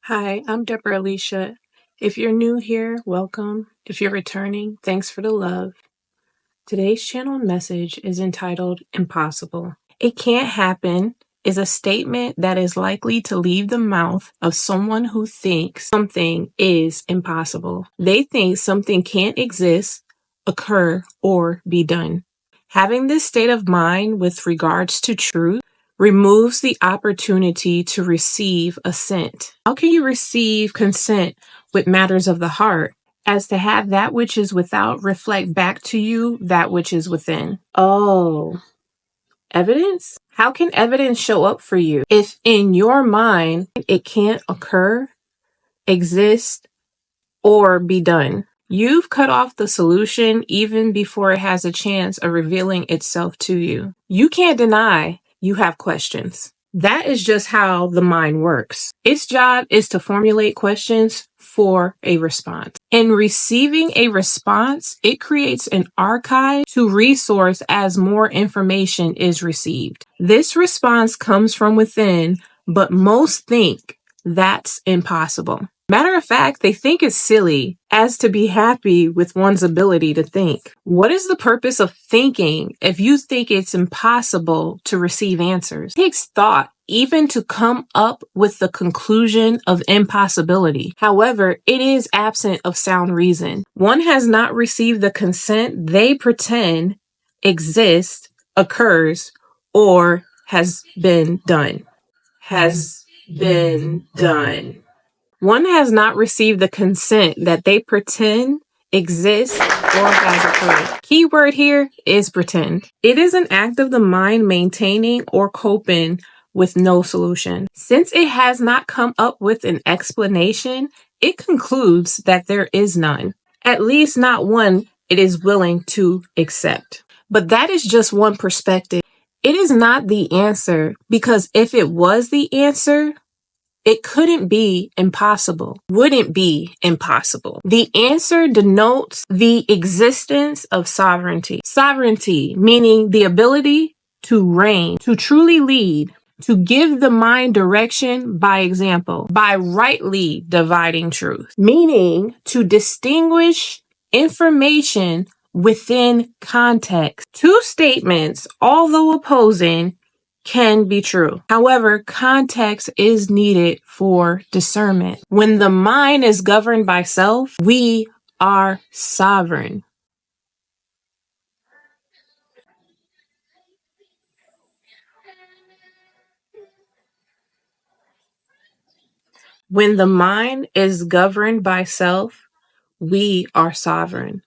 Hi, I'm Deborah Alicia. If you're new here, welcome. If you're returning, thanks for the love. Today's channel message is entitled Impossible. It can't happen is a statement that is likely to leave the mouth of someone who thinks something is impossible. They think something can't exist, occur, or be done. Having this state of mind with regards to truth removes the opportunity to receive assent. How can you receive consent with matters of the heart, as to have that which is without reflect back to you that which is within? Oh, evidence? How can evidence show up for you if in your mind it can't occur, exist, or be done? You've cut off the solution even before it has a chance of revealing itself to you. You can't deny you have questions. That is just how the mind works. Its job is to formulate questions for a response. In receiving a response, it creates an archive to resource as more information is received. This response comes from within, but most think that's impossible. Matter of fact, they think it's silly as to be happy with one's ability to think. What is the purpose of thinking if you think it's impossible to receive answers? It takes thought even to come up with the conclusion of impossibility. However, it is absent of sound reason. One has not received the consent they pretend exists, occurs, or has been done. One has not received the consent that they pretend exists or has occurred. Keyword here is pretend. It is an act of the mind maintaining or coping with no solution. Since it has not come up with an explanation, it concludes that there is none, at least not one it is willing to accept. But that is just one perspective. It is not the answer, because if it was the answer, it couldn't be impossible, wouldn't be impossible. The answer denotes the existence of sovereignty. Sovereignty, meaning the ability to reign, to truly lead, to give the mind direction by example, by rightly dividing truth, meaning to distinguish information within context. Two statements, although opposing, can be true. However, context is needed for discernment. When the mind is governed by self, we are sovereign. When the mind is governed by self, we are sovereign.